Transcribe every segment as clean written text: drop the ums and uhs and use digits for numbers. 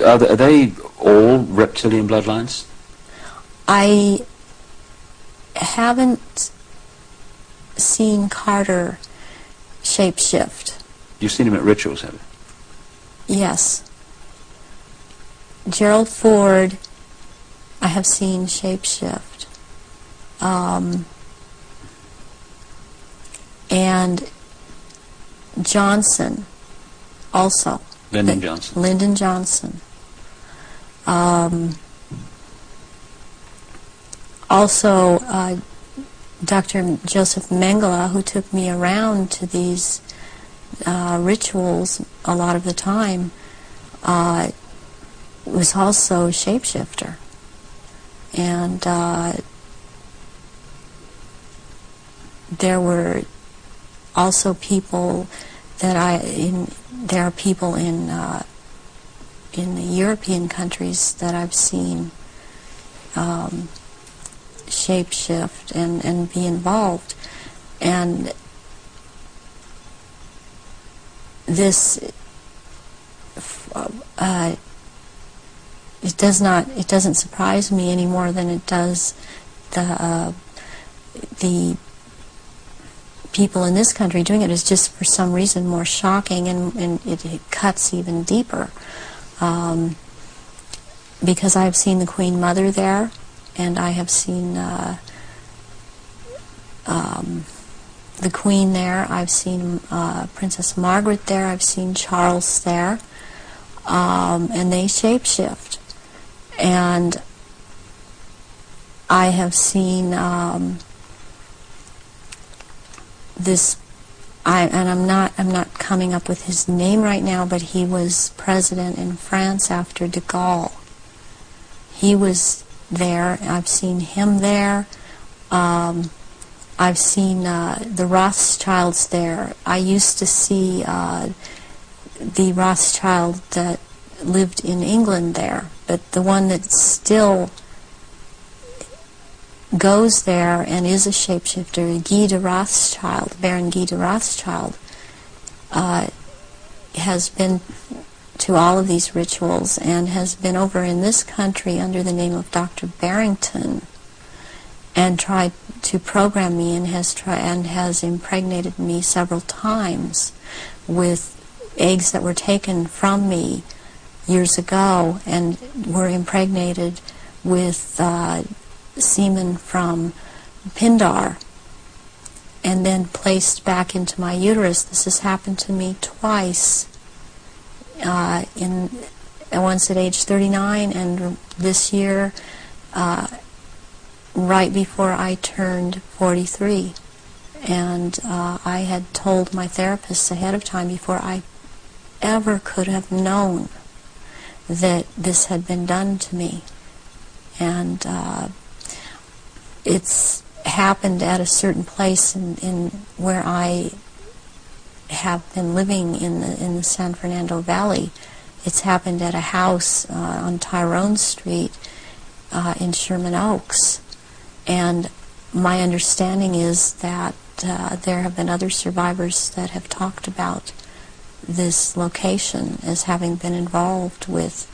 Are they all reptilian bloodlines? I haven't seen Carter shapeshift. You've seen him at rituals, have you? Yes. Gerald Ford, I have seen shapeshift. And Johnson, also. Lyndon Johnson. Lyndon Johnson. Also, Dr. Joseph Mengele, who took me around to these rituals a lot of the time, was also a shapeshifter. And there were also people that there are people in the European countries that I've seen shapeshift and be involved. And this it doesn't surprise me any more than it does the people in this country doing it. Is just for some reason more shocking, and it cuts even deeper, because I've seen the Queen Mother there, and I have seen the Queen there. I've seen Princess Margaret there. I've seen Charles there, and they shapeshift. And I have seen this. I'm not coming up with his name right now, but he was president in France after de Gaulle. He was there. I've seen him there. I've seen the Rothschilds there. I used to see the Rothschild that lived in England there, but the one that still goes there and is a shapeshifter, Guy de Rothschild, Baron Guy de Rothschild, has been to all of these rituals and has been over in this country under the name of Dr. Barrington and tried to program me, and has impregnated me several times with eggs that were taken from me years ago and were impregnated with semen from Pindar and then placed back into my uterus. This has happened to me twice, once at age 39 and this year right before I turned 43. And I had told my therapist ahead of time, before I ever could have known that this had been done to me. And it's happened at a certain place in where I have been living in the San Fernando Valley. It's happened at a house on Tyrone Street in Sherman Oaks. And my understanding is that there have been other survivors that have talked about this location as having been involved with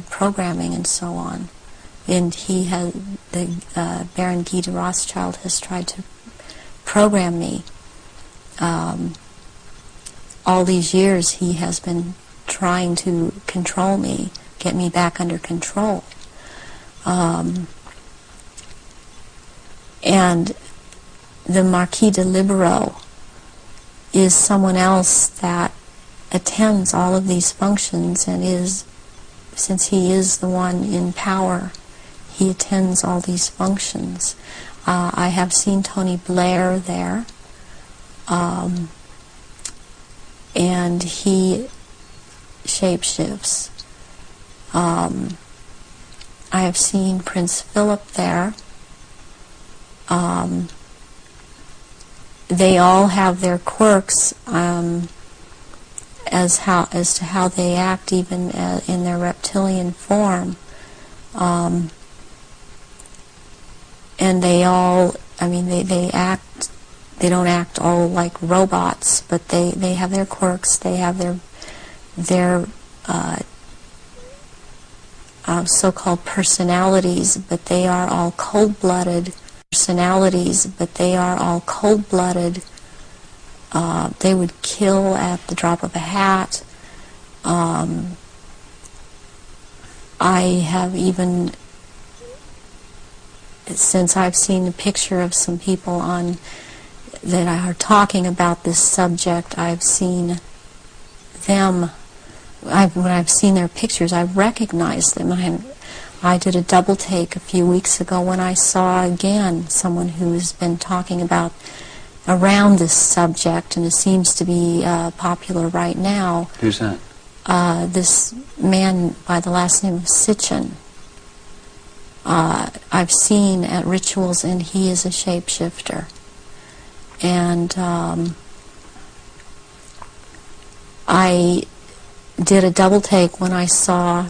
programming and so on. And Baron Guy de Rothschild has tried to program me. All these years he has been trying to control me, get me back under control. And the Marquis de Libero is someone else that attends all of these functions and is, since he is the one in power, he attends all these functions. I have seen Tony Blair there, and he shapeshifts. I have seen Prince Philip there. They all have their quirks as to how they act, even in their reptilian form. And they all, they act, they don't act all like robots, but they have their quirks, they have their so-called personalities, but they are all cold-blooded personalities, but they are all cold-blooded. They would kill at the drop of a hat. I have even, since I've seen a picture of some people on that are talking about this subject, I've seen them. When I've seen their pictures, I've recognized them. I did a double take a few weeks ago when I saw again someone who has been talking about around this subject, and it seems to be popular right now. Who's that? This man by the last name of Sitchin. I've seen at rituals, and he is a shapeshifter. And I did a double take when I saw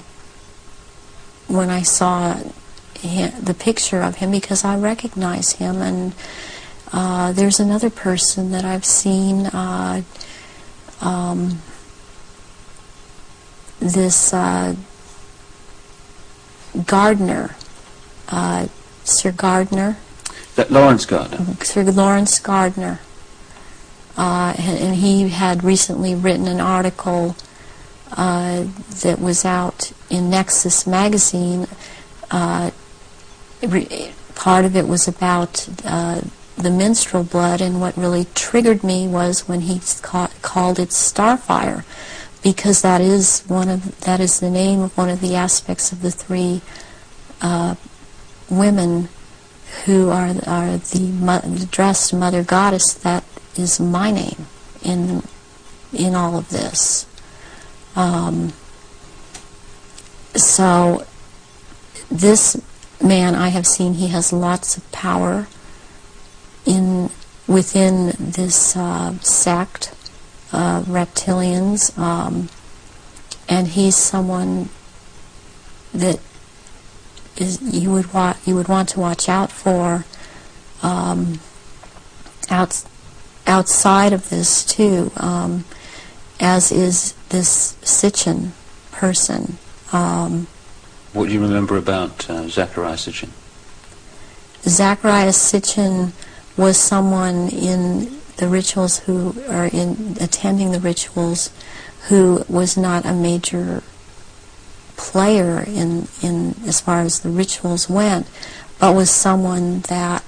the picture of him, because I recognize him. And there's another person that I've seen, this Gardner, Sir Gardner. That Lawrence Gardner? Sir Lawrence Gardner. And he had recently written an article that was out in Nexus magazine. Part of it was about the menstrual blood, and what really triggered me was when he called it starfire, because that is the name of one of the aspects of the three women who are the dressed mother goddess. That is my name in all of this. So this man I have seen, he has lots of power within this sect of reptilians, and he's someone that you would want to watch out for outside of this too, as is this Sitchin person. What do you remember about Zachariah Sitchin? Zachariah Sitchin was someone in the rituals attending the rituals who was not a major player in as far as the rituals went, but was someone that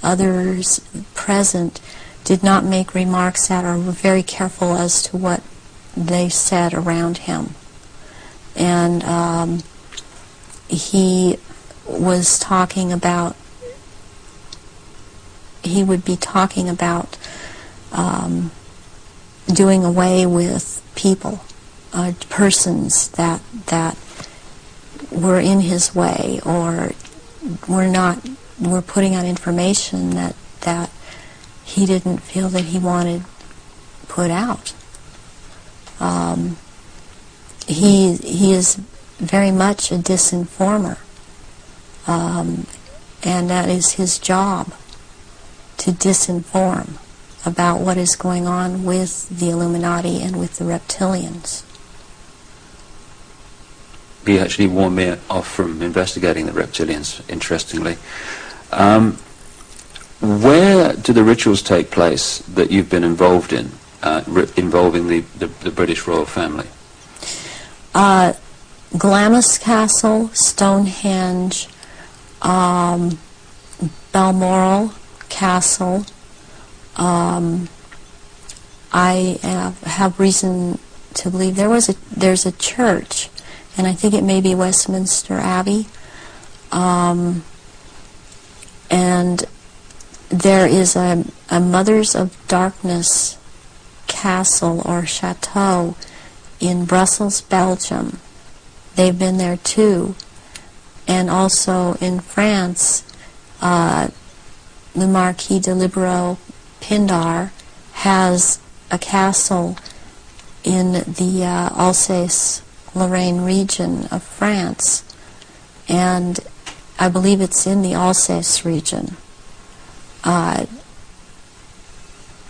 others present did not make remarks at, or were very careful as to what they said around him. And he was talking about, he would be talking about doing away with people, persons that were in his way, or were putting out information that he didn't feel that he wanted put out. He is very much a disinformer, and that is his job, to disinform about what is going on with the Illuminati and with the reptilians. He actually warned me off from investigating the reptilians, interestingly. Where do the rituals take place that you've been involved in, involving the British royal family? Glamis Castle, Stonehenge, Balmoral Castle. I have reason to believe there's a church, and I think it may be Westminster Abbey, and there is a Mothers of Darkness castle or chateau in Brussels, Belgium. They've been there too. And also in France, the Marquis de Libero Pindar has a castle in the Alsace-Lorraine region of France, and I believe it's in the Alsace region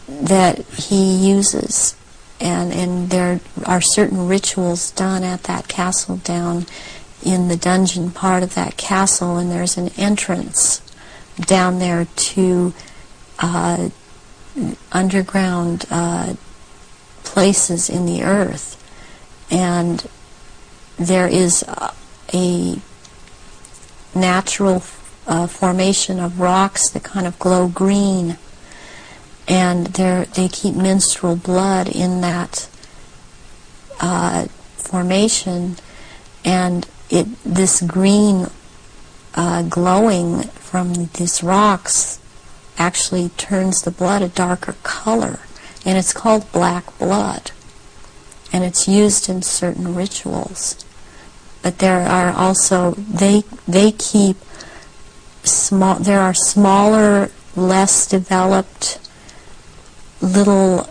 that he uses, and there are certain rituals done at that castle down in the dungeon part of that castle, and there's an entrance down there to underground places in the earth, and there is a natural formation of rocks that kind of glow green, and they keep menstrual blood in that formation, and this green glowing from these rocks actually turns the blood a darker color, and it's called black blood, and it's used in certain rituals. But there are also, they keep small, there are smaller, less developed little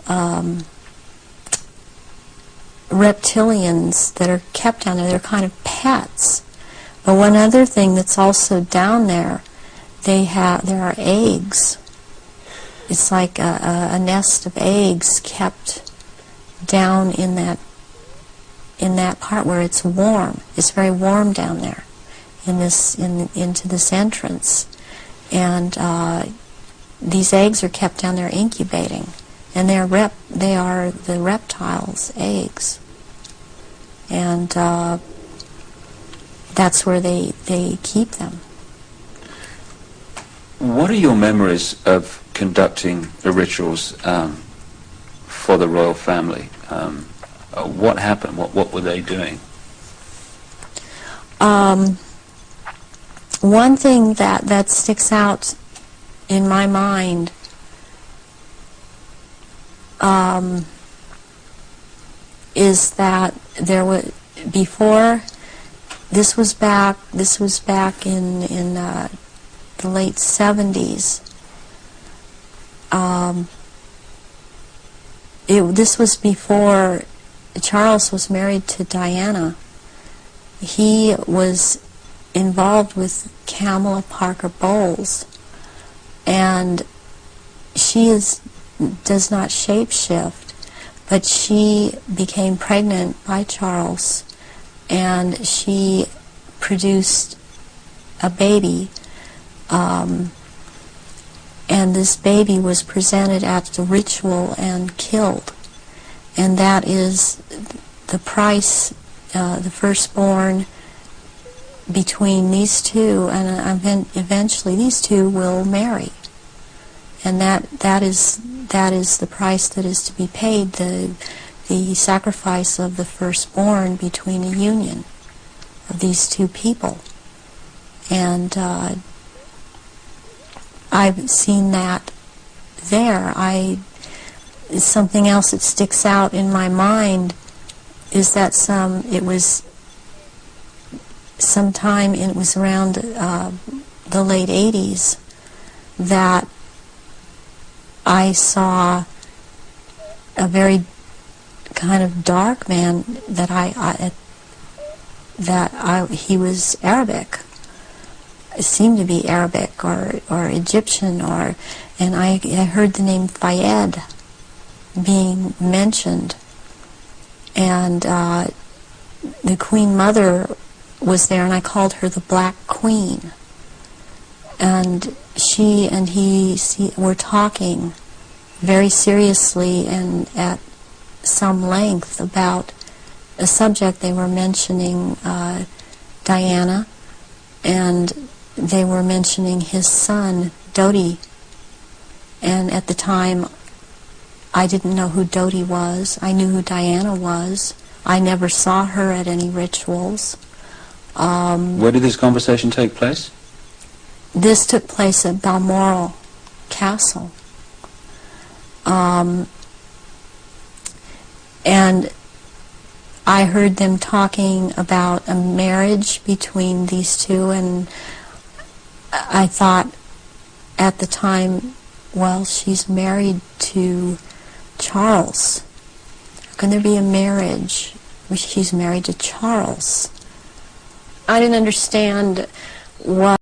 reptilians that are kept down there. They're kind of pets. But one other thing that's also down there, there are eggs. It's like a nest of eggs kept down in that part where it's warm. It's very warm down there into this entrance, and these eggs are kept down there incubating, and they are the reptiles' eggs, and that's where they keep them. What are your memories of conducting the rituals for the royal family? What happened? What were they doing? One thing that sticks out in my mind is that there was before. This was back in the late 70s. This was before Charles was married to Diana. He was involved with Kamala Parker Bowles, and she does not shapeshift, but she became pregnant by Charles, and she produced a baby, and this baby was presented at the ritual and killed, and that is the price, the firstborn between these two, and eventually these two will marry, and that is the price that is to be paid, the sacrifice of the firstborn between a union of these two people. And I've seen that there. Something else that sticks out in my mind is that it was around the late 80s that I saw a very kind of dark man he was Arabic. It seemed to be Arabic or Egyptian, and I heard the name Fayed being mentioned, and the Queen Mother was there, and I called her the Black Queen, and she and he were talking very seriously and at some length about a subject. They were mentioning Diana, and they were mentioning his son, Dodi, and at the time I didn't know who Dodi was. I knew who Diana was. I never saw her at any rituals. Where did this conversation take place? This took place at Balmoral Castle. And I heard them talking about a marriage between these two, and I thought at the time, well, she's married to Charles. How can there be a marriage? She's married to Charles. I didn't understand what